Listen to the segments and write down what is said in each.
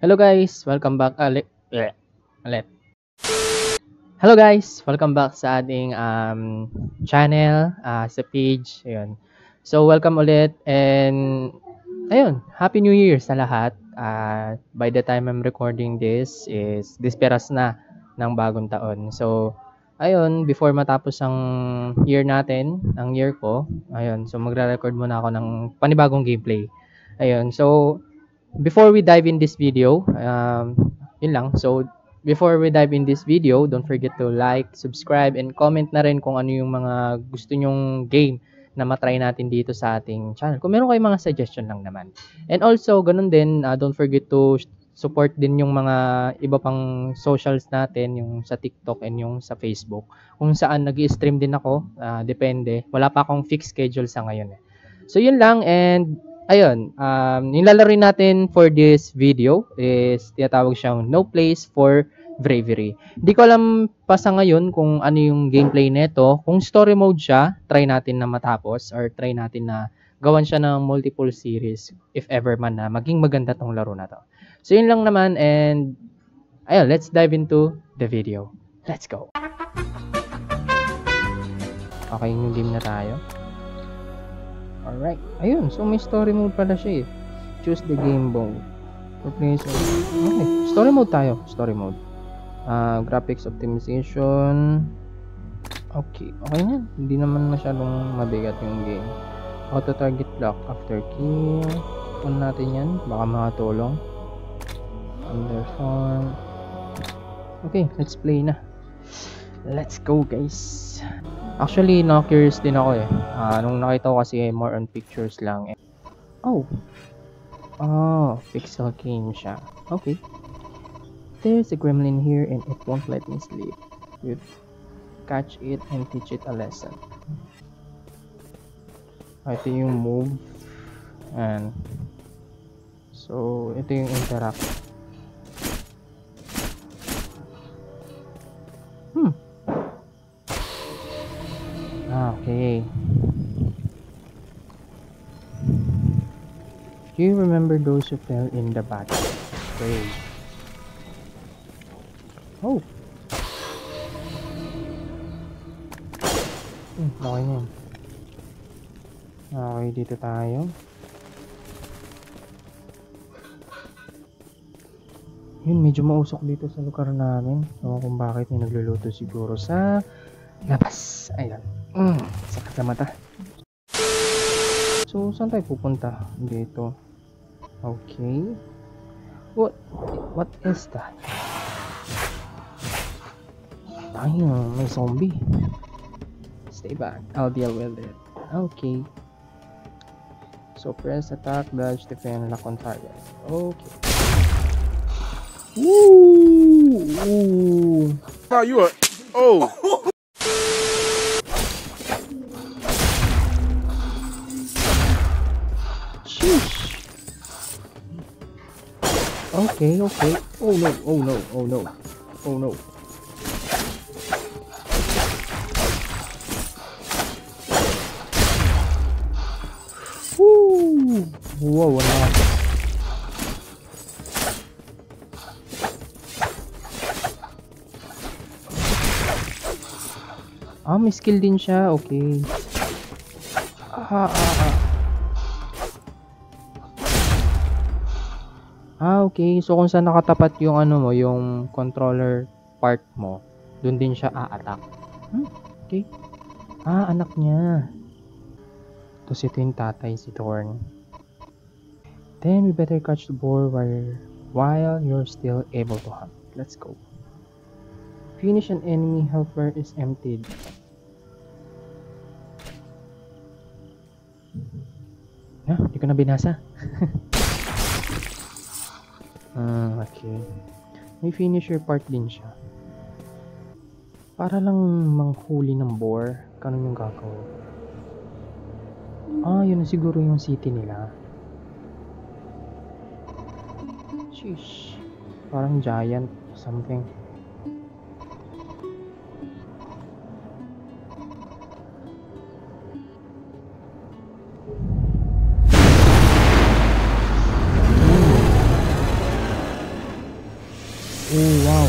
Hello guys, welcome back ulit. Hello guys, welcome back sa ating channel, sa page. Ayun. So welcome ulit and ayun, Happy New Year sa lahat. By the time I'm recording this is disperas na ng bagong taon. So ayun, before matapos ang year natin, ang year ko, ayun, so magre-record muna ako ng panibagong gameplay. Ayun, so before we dive in this video, yun lang. So, before we dive in this video, don't forget to like, subscribe, and comment na rin kung ano yung mga gusto nyong game na matry natin dito sa ating channel. Kung meron kayong mga suggestion lang naman. And also, ganun din, don't forget to support din yung mga iba pang socials natin, yung sa TikTok and yung sa Facebook. Kung saan nag-i-stream din ako, depende. Wala pa akong fixed schedule sa ngayon. So, yun lang and ayun, yung lalaroin natin for this video is tinatawag siyang No Place for Bravery. Hindi ko alam pa sa ngayon kung ano yung gameplay nito. Kung story mode siya, try natin na matapos or try natin na gawan siya ng multiple series if ever man na maging maganda tong laro na to. So yun lang naman and ayun, let's dive into the video. Let's go! Okay, yung game na tayo. Alright. Ayun. So, may story mode pala siya eh. Choose the game mode. Replace. Okay. Story mode tayo. Story mode. Graphics optimization. Okay. Okay na. Hindi naman masyadong mabigat yung game. Auto target lock after kill. On natin yan. Baka makatulong. Under farm. Okay. Let's play na. Let's go guys. Actually, na-curious din ako eh. Nung nakita ko kasi more on pictures lang eh. Oh, pixel game siya. Okay. There's a gremlin here and it won't let me sleep. You catch it and teach it a lesson. Ito yung move. And so, ito yung interact. Okay. Do you remember those who fell in the battle? Okay. Oh. Okay na. Okay, dito tayo. Yun, medyo mausok dito sa lugar namin. So, kung bakit may nagluluto siguro sa labas. Ayan. Sakit sa mata. So, saan tayo pupunta? Dito. Okay. What is that? Ayun, may zombie. Stay back. I'll deal with it. Okay. So, press attack, dodge, defend, lock on target. Okay. Woo! Wow, you are... Oh! Okay. Oh no. Woo! Wow, wala. May skill din siya. Okay. Okay. So, kung saan nakatapat yung ano mo, yung controller part mo, dun din siya a-attack. Okay. Anak niya. Tapos ito yung tatay, si Thorn. Then, we better catch the boar while you're still able to hunt. Let's go. Finish an enemy, health bar is emptied. Di ko na binasa. Okay. May finisher part din siya. Para lang manghuli ng boar. Ganun yung gagawin. Yun na siguro yung city nila. Sheesh. Parang giant something. Oh, wow.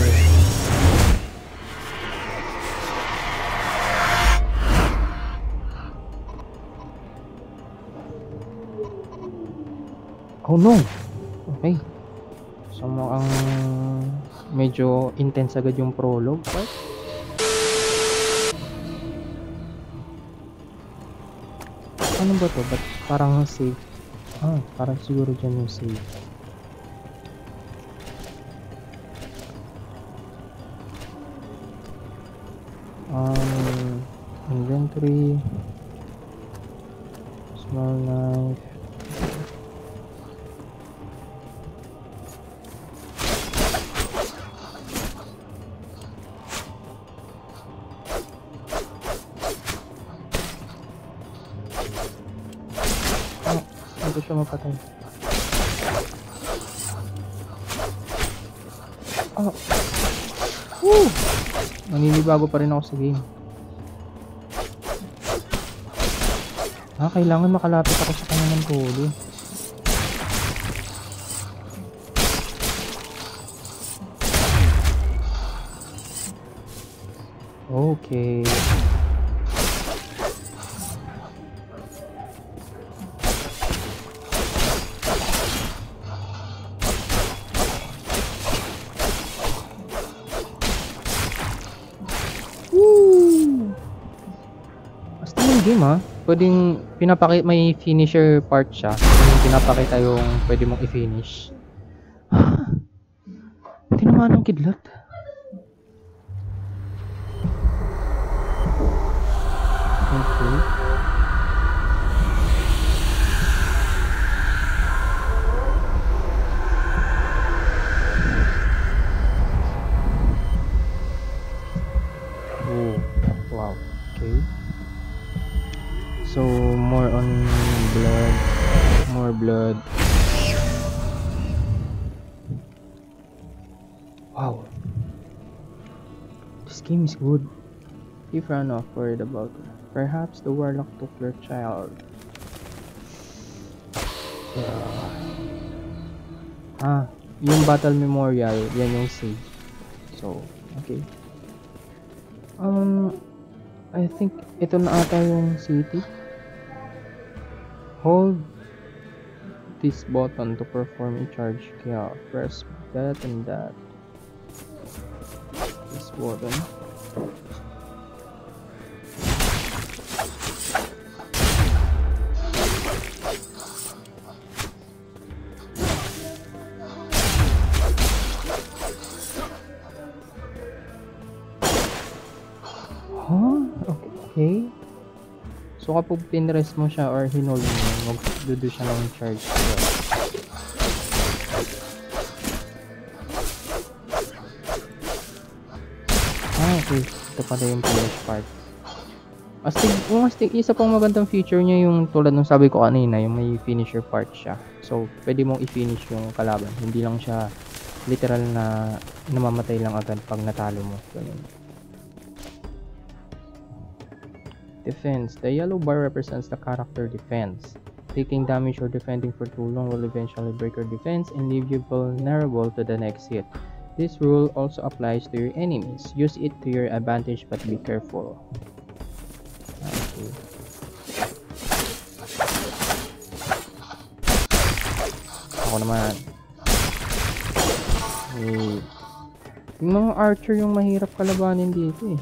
Oh no. Okay. So mukhang medyo intense agad yung prologue part. Ano ba to? Ba't parang save? Parang siguro dyan yung save. Inventory. Small knife. Hindi ko siya mapatay. Naninibago pa rin ako sa game. Kailangan makalapit ako sa kanya ng todo. Okay. Basta yung game pwedeng pinapakita, may finisher part siya. Pinapakita yung pwede mong i-finish. Tinamaan ng kidlat. Okay. Oh, wow. Okay. So, more on blood. More blood. Wow. This game is good. If you're not worried about it, perhaps the warlock took your child. Yung battle memorial, yan yung save. So, okay. I think ito na ata yung city. Hold this button to perform a charge. Kaya press that and that. This button. Okay. So kapag pinrest mo siya or hinold mo, magdudo siya ng charge. Okay. Ito pala yung finish part. Astig, isa pang magandang feature niya yung tulad ng sabi ko kanina, yung may finisher part siya. So, pwede mong i-finish yung kalaban. Hindi lang siya literal na namamatay lang agad pag natalo mo. Ganun. Defense. The yellow bar represents the character defense. Taking damage or defending for too long will eventually break your defense and leave you vulnerable to the next hit. This rule also applies to your enemies. Use it to your advantage but be careful. Okay. Ako naman. Yung mga archer yung mahirap kalabanin dito eh.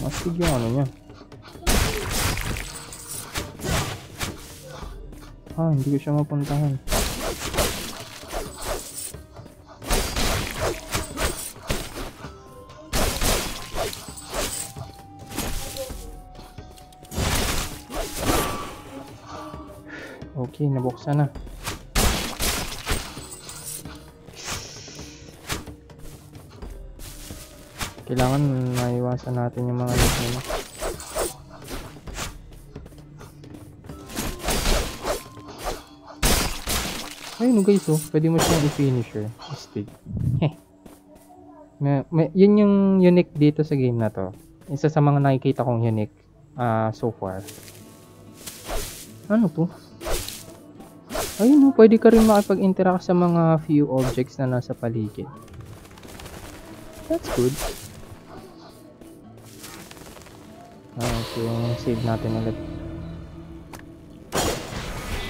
Mastig yung ano niya. Hindi ko siya mapuntahan. Okay, nabuksan na. Kailangan maiwasan natin yung mga nila. Ayun guys, pwede mo siyang i-finisher. Stick. Yun yung unique dito sa game na to. Isa sa mga nakikita kong unique so far. Ano to? Ayun, pwede ka rin makipag-interact sa mga few objects na nasa paligid. That's good. Okay, save natin ulit.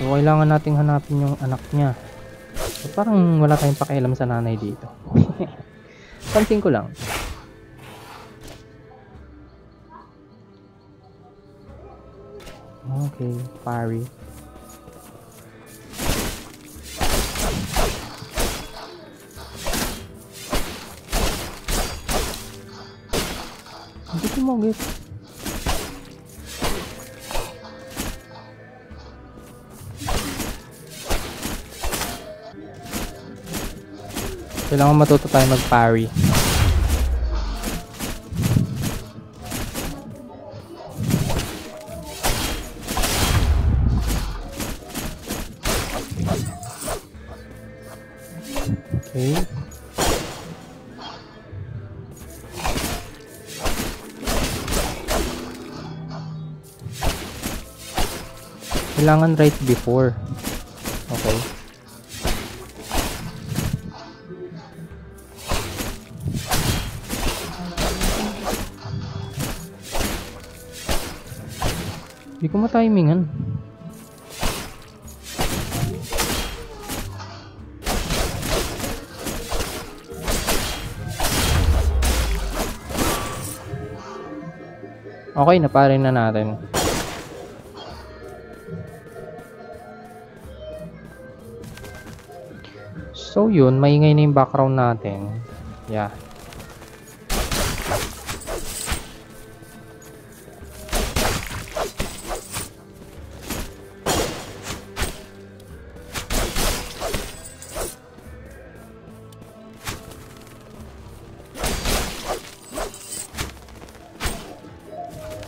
So, kailangan nating hanapin yung anak niya. So, parang wala tayong pakialam sa nanay dito. Pansin ko lang. Okay, parry. Hindi ko mag-get. Kailangan matuto tayo mag-parry. Okay. Kailangan right before. Okay. Hindi ko matimingan. Okay, naparin na natin. So yun, maingay na yung background natin. Yeah.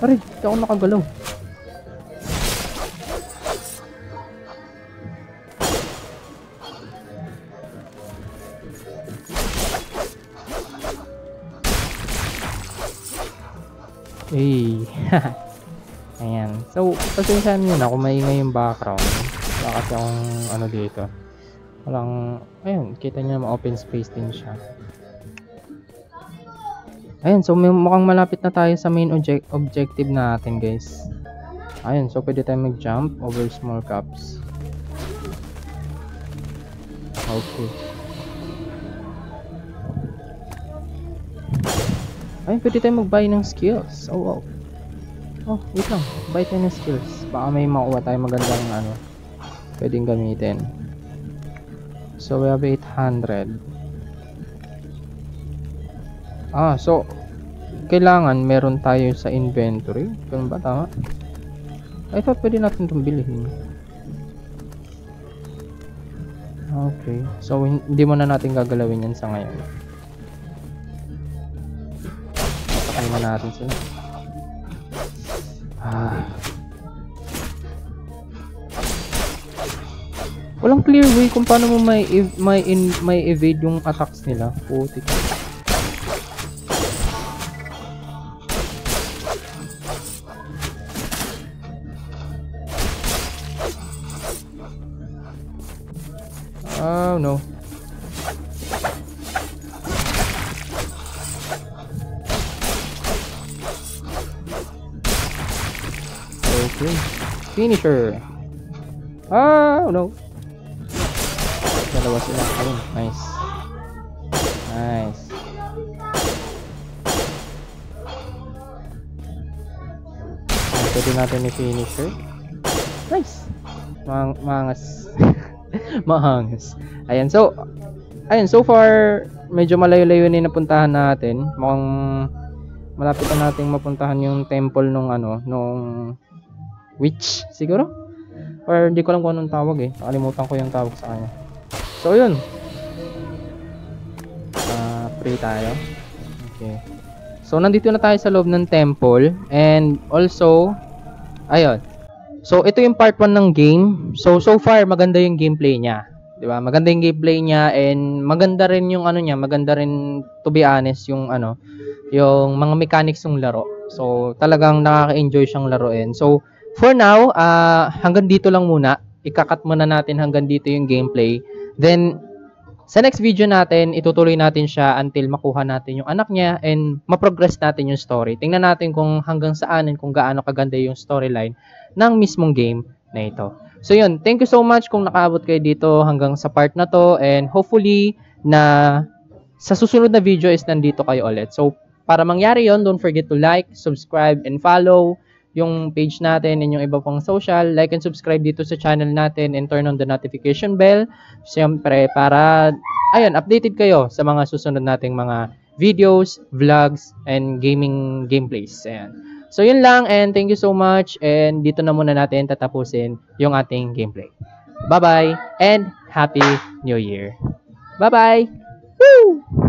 Aray, hindi ako nakagalaw. Hey. Ayan. So, pasensyahan nyo na kung maingay yung background. Wala kasi akong ano dito. Walang, ayun, kita nyo naman open space din siya. Ayun, so mukhang malapit na tayo sa main objective natin, guys. Ayun, so pwede tayo mag-jump over small cups. Okay. Ayun, pwede tayo mag-buy ng skills. Oh, wow. Oh, wait lang. Buy tayo ng skills. Baka may makuha tayo magandang ano, pwedeng gamitin. So, we have 800. So kailangan meron tayo sa inventory. Ganun ba? Tama? I thought pwede natin itong bilhin. Okay. So, hindi mo na natin gagalawin yan sa ngayon. Patay na natin sila. Walang clear way kung paano mo may evade yung attacks nila. Putik. Oh no. Okay. Finisher. Oh no. Dalawa sila. Ayun. Nice. Nice. Pwede natin i-finisher. Nice. Mangas. Mahangas. Ayan, so far medyo malayo-layo na napuntahan natin. Mukhang malapit na nating mapuntahan yung temple nung witch siguro, or hindi ko alam kung anong tawag nakalimutan ko yung tawag sa kanya. So yun, pray tayo. Okay, so nandito na tayo sa loob ng temple, and also ayun. So, ito yung part 1 ng game. So far, maganda yung gameplay niya. Diba? Maganda yung gameplay niya, and maganda rin yung niya, maganda rin, to be honest, yung yung mga mechanics ng laro. So, talagang nakaka-enjoy siyang laruin. So, for now, hanggang dito lang muna. Ikakat muna natin hanggang dito yung gameplay. Then, sa next video natin, itutuloy natin siya until makuha natin yung anak niya and ma-progress natin yung story. Tingnan natin kung hanggang saan and kung gaano kaganda yung storyline ng mismong game na ito. So yun, thank you so much kung nakaabot kayo dito hanggang sa part na to, and hopefully na sa susunod na video is nandito kayo ulit. So para mangyari yon, don't forget to like, subscribe, and follow yung page natin and yung iba pang social. Like and subscribe dito sa channel natin and turn on the notification bell. Siyempre, para, ayun, updated kayo sa mga susunod nating mga videos, vlogs, and gaming gameplays. Ayan. So, yun lang, and thank you so much. And dito na muna natin tatapusin yung ating gameplay. Bye-bye, and Happy New Year. Bye-bye! Woo!